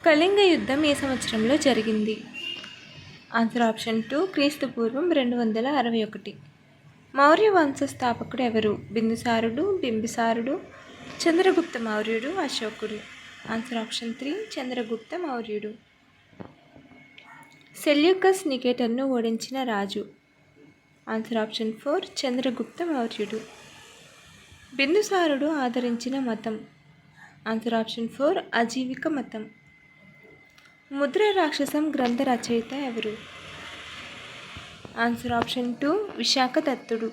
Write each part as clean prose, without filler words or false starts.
కళింగ యుద్ధం ఏ సంవత్సరంలో జరిగింది? ఆన్సర్ ఆప్షన్ 2 క్రీస్తు పూర్వం 261. మౌర్య వంశ స్థాపకుడు ఎవరు? బిందుసారుడు, బింబిసారుడు, చంద్రగుప్త మౌర్యుడు, అశోకుడు. ఆన్సర్ ఆప్షన్ 3 చంద్రగుప్త మౌర్యుడు. సెల్యూకస్ నికేటర్ను ఓడించిన రాజు? ఆన్సర్ ఆప్షన్ 4 చంద్రగుప్త మౌర్యుడు. బిందుసారుడు ఆదరించిన మతం? ఆన్సర్ ఆప్షన్ 4 అజీవిక మతం. ముద్ర రాక్షసం గ్రంథ రచయిత ఎవరు? ఆన్సర్ ఆప్షన్ 2 విశాఖ దత్తుడు.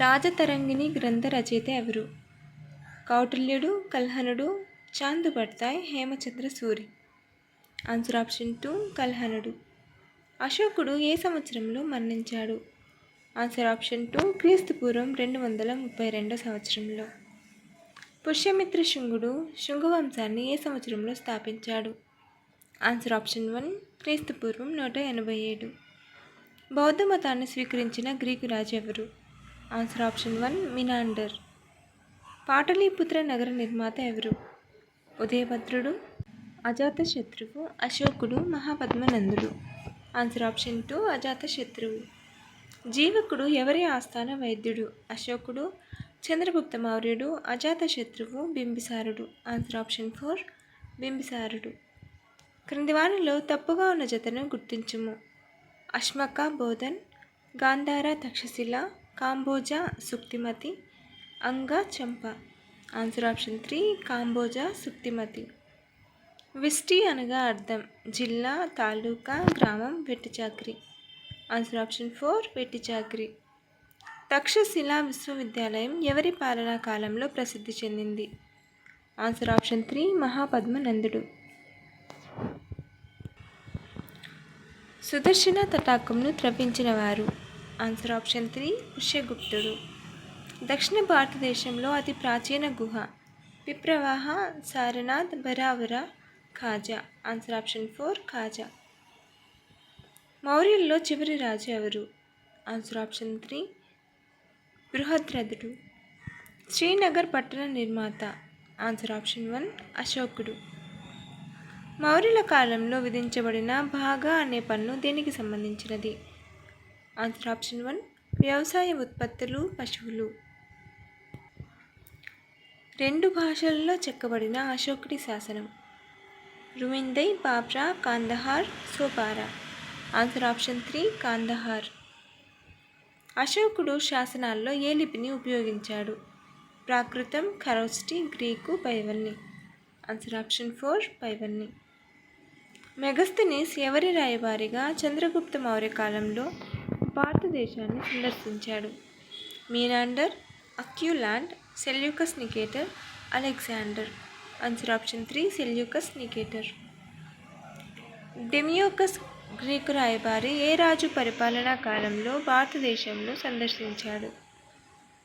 రాజతరంగిణి గ్రంథ రచయిత ఎవరు? కౌటిల్యుడు, కల్హణుడు, చాందుబర్తాయ్, హేమచంద్ర సూరి. Answer option 2 కల్హణుడు. అశోకుడు ఏ సంవత్సరంలో మరణించాడు? ఆన్సర్ ఆప్షన్ 2 క్రీస్తు పూర్వం 232 సంవత్సరంలో. పుష్యమిత్ర శుంగుడు శుంగవంశాన్ని ఏ సంవత్సరంలో స్థాపించాడు? ఆన్సర్ ఆప్షన్ 1 క్రీస్తు పూర్వం 187. బౌద్ధ మతాన్ని స్వీకరించిన గ్రీకు రాజు ఎవరు? Answer option 1 మినాండర్. పాటలీపుత్ర నగర నిర్మాత ఎవరు? ఉదయభద్రుడు, అజాతశత్రువు, అశోకుడు, మహాపద్మనందుడు. Answer option 2 అజాతశత్రువు. జీవకుడు ఎవరి ఆస్థాన వైద్యుడు? అశోకుడు, చంద్రగుప్త మౌర్యుడు, అజాతశత్రువు, బింబిసారుడు. ఆన్సర్ ఆప్షన్ 4 బింబిసారుడు. క్రింది వానిలో తప్పుగా ఉన్న జతను గుర్తించుము. అశ్మక బోధన్, గాంధార తక్షశిల, కాంబోజా సుక్తిమతి, అంగ చంప. Answer option 3 Kamboja Suktimati. విస్టి అనగా అర్థం? జిల్లా, తాలూకా, గ్రామం, వెట్టిచాకిరి. ఆన్సర్ ఆప్షన్ 4 వెట్టిచాకిరి. తక్షశిల విశ్వవిద్యాలయం ఎవరి పాలనా కాలంలో ప్రసిద్ధి చెందింది? Answer option 3 మహాపద్మనందుడు. సుదర్శన తటాకంను త్రవ్వించిన వారు? ఆన్సర్ ఆప్షన్ 3 పుష్యగుప్తుడు. దక్షిణ భారతదేశంలో అతి ప్రాచీన గుహ? పిప్రవాహ, సారనాథ్, బరావర, ఖాజా. Answer option 4 Khaja. మౌర్యుల్లో చివరి రాజు ఎవరు? Answer option 3 బృహద్రథుడు. శ్రీనగర్ పట్టణ నిర్మాత? ఆన్సర్ ఆప్షన్ 1 అశోకుడు. మౌర్యుల కాలంలో విధించబడిన భాగా అనే పన్ను దేనికి సంబంధించినది? ఆన్సర్ ఆప్షన్ 1 వ్యవసాయ ఉత్పత్తులు, పశువులు. 2 భాషలలో చెక్కబడిన అశోకుడి శాసనం? రుమిందై, బాబ్రా, కాందహార్, సోపారా. Answer option 3 Kandahar. అశోకుడు శాసనాల్లో ఏ లిపిని ఉపయోగించాడు? ప్రాకృతం, ఖరోష్టి, గ్రీకు, పైవన్నీ. ఆన్సర్ ఆప్షన్ 4 పైవన్నీ. మెగస్తనీస్ ఎవరి రాయబారిగా చంద్రగుప్త మౌర్య కాలంలో భారతదేశాన్ని సందర్శించాడు? మీనాండర్, అక్యులాండ్, Seleucus Nicator, Alexander. Answer option 3 Seleucus Nicator. Deimachus Greek రాయబారి ఏ రాజు పరిపాలనా కాలంలో భారతదేశంలో సందర్శించాడు?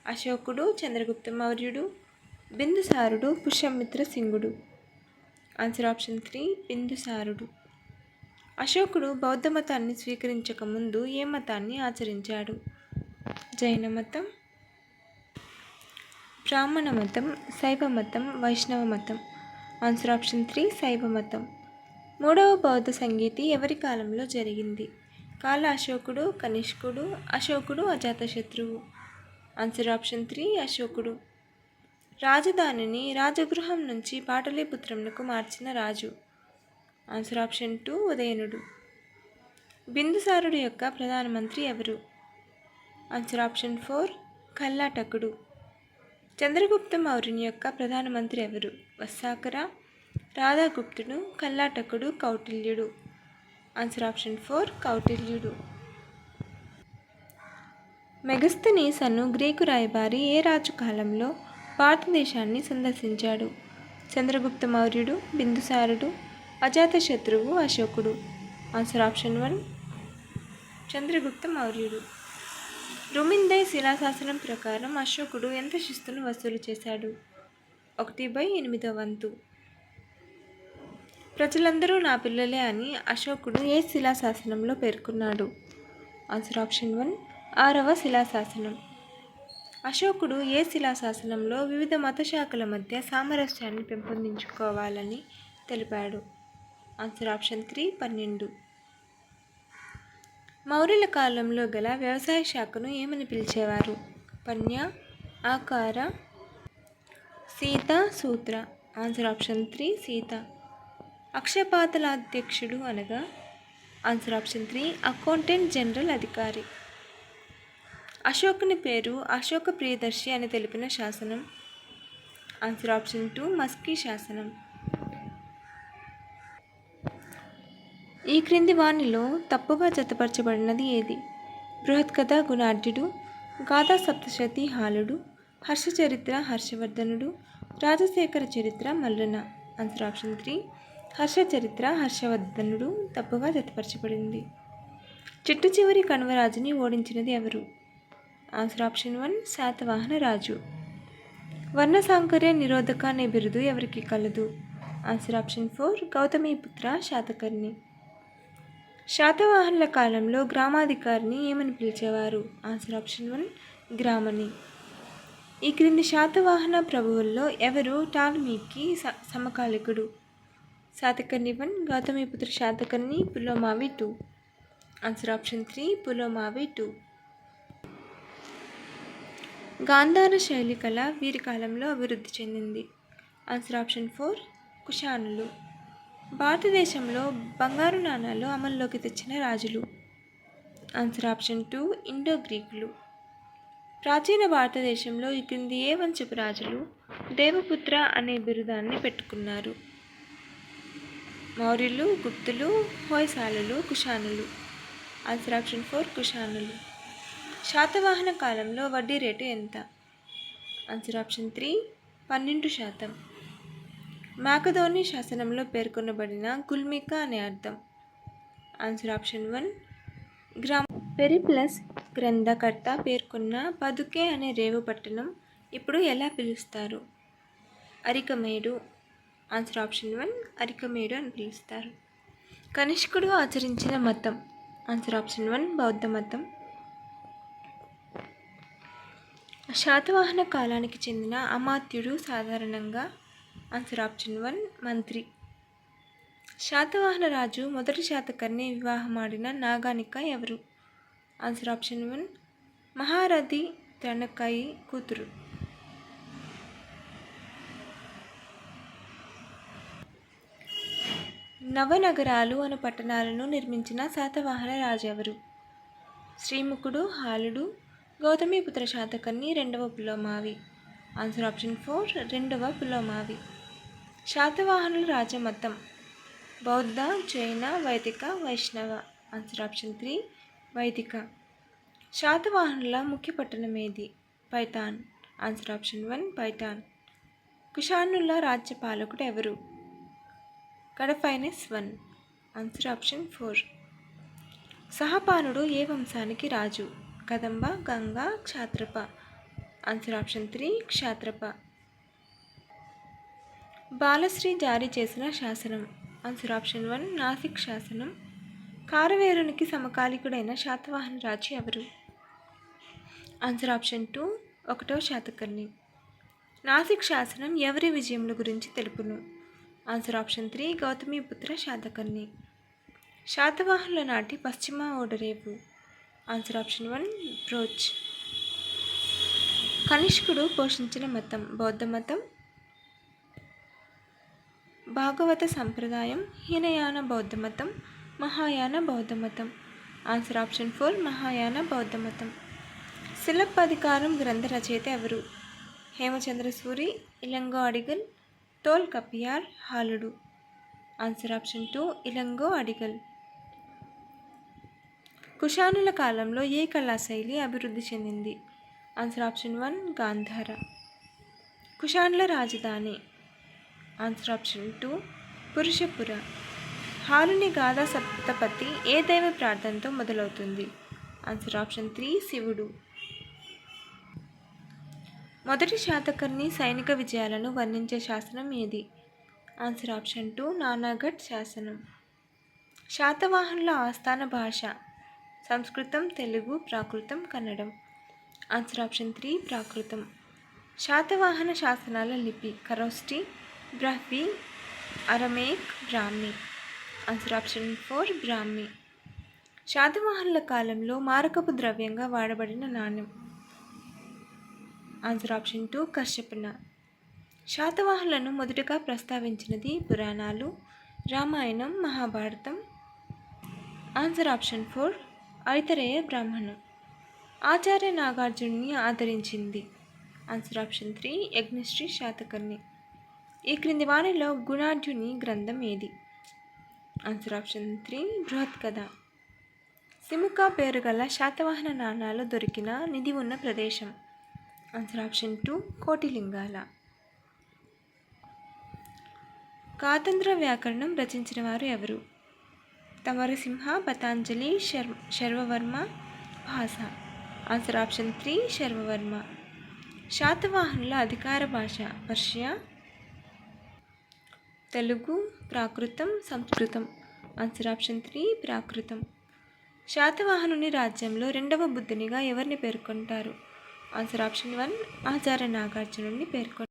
అశోకుడు, చంద్రగుప్త మౌర్యుడు, బిందుసారుడు, పుష్యమిత్ర సింగుడు. ఆన్సర్ ఆప్షన్ 3 బిందుసారుడు. అశోకుడు బౌద్ధ మతాన్ని స్వీకరించక ముందు ఏ మతాన్ని ఆచరించాడు? జైన మతం, బ్రాహ్మణ మతం, శైవ మతం, వైష్ణవ మతం. ఆన్సర్ ఆప్షన్ 3 శైవ మతం. 3వ బౌద్ధ సంగీతి ఎవరి కాలంలో జరిగింది? కాల అశోకుడు, కనిష్కుడు, అశోకుడు, అజాతశత్రువు. ఆన్సర్ ఆప్షన్ 3 అశోకుడు. రాజధానిని రాజగృహం నుంచి పాటలీపుత్రంకు మార్చిన రాజు? Answer option 2 ఉదయనుడు. బిందుసారుడు యొక్క ప్రధానమంత్రి ఎవరు? ఆన్సర్ ఆప్షన్ 4 కల్లాటకుడు. చంద్రగుప్త మౌర్యుని యొక్క ప్రధానమంత్రి ఎవరు? వస్సాకర, రాధాగుప్తుడు, కల్లాటకుడు, కౌటిల్యుడు. ఆన్సర్ ఆప్షన్ 4 కౌటిల్యుడు. మెగస్తనీస్ అను గ్రీకు రాయబారి ఏ రాజు కాలంలో భారతదేశాన్ని సందర్శించాడు? చంద్రగుప్త మౌర్యుడు, బిందుసారుడు, అజాతశత్రువు, అశోకుడు. ఆన్సర్ ఆప్షన్ 1 చంద్రగుప్త మౌర్యుడు. రుమిందై శిలాశాసనం ప్రకారం అశోకుడు ఎంత శిస్తును వసూలు చేశాడు? 1/8 వంతు. ప్రజలందరూ నా పిల్లలే అని అశోకుడు ఏ శిలాశాసనంలో పేర్కొన్నాడు? ఆన్సర్ ఆప్షన్ 1 6వ శిలాశాసనం. అశోకుడు ఏ శిలాశాసనంలో వివిధ మత శాఖల మధ్య సామరస్యాన్ని పెంపొందించుకోవాలని తెలిపాడు? Answer option 3 12. మౌర్యుల కాలంలో గల వ్యవసాయ శాఖను ఏమని పిలిచేవారు? పన్య, ఆకార, సీత, సూత్ర. ఆన్సర్ ఆప్షన్ 3 సీత. అక్షపాతలాధ్యక్షుడు అనగా? ఆన్సర్ ఆప్షన్ 3 అకౌంటెంట్ జనరల్ అధికారి. అశోకుని పేరు అశోక ప్రియదర్శి అని తెలిపిన శాసనం? ఆన్సర్ ఆప్షన్ 2 మస్కీ శాసనం. ఈ క్రింది వానిలో తప్పుగా జతపరచబడినది ఏది? బృహత్కథ గుణాఢ్యుడు, గాథా సప్తశతి హాలుడు, హర్షచరిత్ర హర్షవర్ధనుడు, రాజశేఖర చరిత్ర మల్లన. ఆన్సర్ ఆప్షన్ 3 హర్షచరిత్ర హర్షవర్ధనుడు తప్పుగా జతపరచబడింది. చిట్టు చివరి కణ్వరాజుని ఓడించినది ఎవరు? ఆన్సర్ ఆప్షన్ 1 శాతవాహన రాజు. వర్ణ సాంకర్య నిరోధక అనే బిరుదు ఎవరికి కలదు? Answer option 4 Gautamiputra Satakarni. శాతవాహనుల కాలంలో గ్రామాధికారిని ఏమని పిలిచేవారు? ఆన్సర్ ఆప్షన్ 1 గ్రామని. ఈ క్రింది శాతవాహన ప్రభువుల్లో ఎవరు టాలమీకి సమకాలికుడు? శాతకర్ణి 1, గౌతమీపుత్ర శాతకర్ణి, పులోమావి 2. Answer option 3 Pulumavi 2. గాంధార శైలి కళ వీరి కాలంలో అభివృద్ధి చెందింది? Answer option 4 కుషానులు. భారతదేశంలో బంగారు నాణాలు అమల్లోకి తెచ్చిన రాజులు? ఆన్సర్ ఆప్షన్ 2 ఇండో గ్రీకులు. ప్రాచీన భారతదేశంలో ఈ క్రింది ఏ వంశపు రాజులు దేవపుత్ర అనే బిరుదాన్ని పెట్టుకున్నారు? మౌర్యులు, గుప్తులు, హోయసాలులు, కుషానులు. ఆన్సర్ ఆప్షన్ 4 కుషానులు. శాతవాహన కాలంలో వడ్డీ రేటు ఎంత? Answer option 3 12%. మాకధోని శాసనంలో పేర్కొనబడిన గుల్మికా అనే అర్థం? ఆన్సర్ ఆప్షన్ 1 గ్రామ. పెరిప్లస్ గ్రంథకర్త పేర్కొన్న పదుకే అనే రేవు పట్టణం ఇప్పుడు ఎలా పిలుస్తారు? అరికమేడు. ఆన్సర్ ఆప్షన్ 1 అరికమేడు అని పిలుస్తారు. కనిష్కుడు ఆచరించిన మతం? ఆన్సర్ ఆప్షన్ 1 బౌద్ధ మతం. శాతవాహన కాలానికి చెందిన అమాత్యుడు సాధారణంగా? ఆన్సర్ ఆప్షన్ 1 మంత్రి. శాతవాహన రాజు మొదటి శాతకర్ణి వివాహమాడిన నాగానిక ఎవరు? ఆన్సర్ ఆప్షన్ 1 మహారథి త్రణకాయి కూతురు. నవనగరాలు అను పట్టణాలను నిర్మించిన శాతవాహన రాజు ఎవరు? శ్రీముఖుడు, హాలుడు, గౌతమీపుత్ర శాతకర్ణి, 2వ పులోమావి. ఆన్సర్ ఆప్షన్ 4 2వ పులోమావి. శాతవాహనుల రాజమతం? బౌద్ధ, జైన, వైదిక, వైష్ణవ. ఆన్సర్ ఆప్షన్ 3 వైదిక. శాతవాహనుల ముఖ్య పట్టణం ఏది? పైఠాన్. Answer option 1 Paithan. కుషానుల రాజ్య పాలకుడు ఎవరు? కడఫైనస్ 1. Answer option 4. సహపానుడు ఏ వంశానికి రాజు? కదంబ, గంగ, క్షాత్రప. Answer option 3 Kshatrapa. బాలశ్రీ జారీ చేసిన శాసనం? ఆన్సర్ ఆప్షన్ 1 నాసిక్ శాసనం. కారవేరునికి సమకాలికుడైన శాతవాహన రాజు ఎవరు? ఆన్సర్ ఆప్షన్ 2 1వ శాతకర్ణి. నాసిక్ శాసనం ఎవరి విజయముల గురించి తెలుపును? Answer option 3 Gautamiputra Satakarni. శాతవాహనుల నాటి పశ్చిమ ఓడరేవు? Answer option 1 brooch. కనిష్కుడు పోషించిన మతం? బౌద్ధ మతం, భాగవత సంప్రదాయం, హీనయాన బౌద్ధ మతం, మహాయాన బౌద్ధ మతం. ఆన్సర్ ఆప్షన్ 4 మహాయాన బౌద్ధ మతం. శిలప్పధికారం గ్రంథ రచయిత ఎవరు? హేమచంద్ర సూరి, ఇలంగో అడిగల్, తోల్ కపియార్, హాలుడు. Answer option 2 Ilango Adigal. కుషానుల కాలంలో ఏ కళాశైలి అభివృద్ధి చెందింది? Answer option 1 Gandhara. కుషానుల రాజధాని? Answer option 2 పురుషపుర. హాలుని గాథా సప్తపతి ఏ దైవ ప్రార్థనతో మొదలవుతుంది? ఆన్సర్ ఆప్షన్ 3 శివుడు. మొదటి శాతకర్ణి సైనిక విజయాలను వర్ణించే శాసనం ఏది? ఆన్సర్ ఆప్షన్ 2 నానాగఢ్ శాసనం. శాతవాహనుల ఆస్థాన భాష? సంస్కృతం, తెలుగు, ప్రాకృతం, కన్నడం. ఆన్సర్ ఆప్షన్ 3 ప్రాకృతం. శాతవాహన శాసనాల లిపి ఖరోష్టి, బ్రాహ్మీ, అరమేక్, బ్రాహ్మీ. ఆన్సర్ ఆప్షన్ 4 బ్రాహ్మీ. శాతవాహనుల కాలంలో మారకపు ద్రవ్యంగా వాడబడిన నాణ్యం. Answer option 2 కశ్యపన. శాతవాహనులను మొదటగా ప్రస్తావించినది పురాణాలు, రామాయణం, మహాభారతం. ఆన్సర్ ఆప్షన్ 4 ఐతరేయ బ్రాహ్మణం. ఆచార్య నాగార్జునుని ఆదరించింది. Answer option 3 Yajnashri Satakarni. ఈ క్రింది వాణిలో గుణాఢ్యుని గ్రంథం ఏది? ఆన్సర్ ఆప్షన్ 3 బృహత్ కథ. సిముక పేరు గల శాతవాహన నాణాలు దొరికిన నిధి ఉన్న ప్రదేశం. Answer option 2 Kotilingala. కాతంత్ర వ్యాకరణం రచించిన వారు ఎవరు? తమరసింహ, పతాంజలి, శర్వవర్మ, భాస. Answer option 3 Sarvavarma. శాతవాహనుల అధికార భాష పర్షియా, తెలుగు, ప్రాకృతం, సంస్కృతం. ఆన్సర్ ఆప్షన్ 3 ప్రాకృతం. శాతవాహనుని రాజ్యంలో రెండవ బుద్ధునిగా ఎవరిని పేర్కొంటారు? ఆన్సర్ ఆప్షన్ 1 ఆచార్య నాగార్జునుడిని పేర్కొంటారు.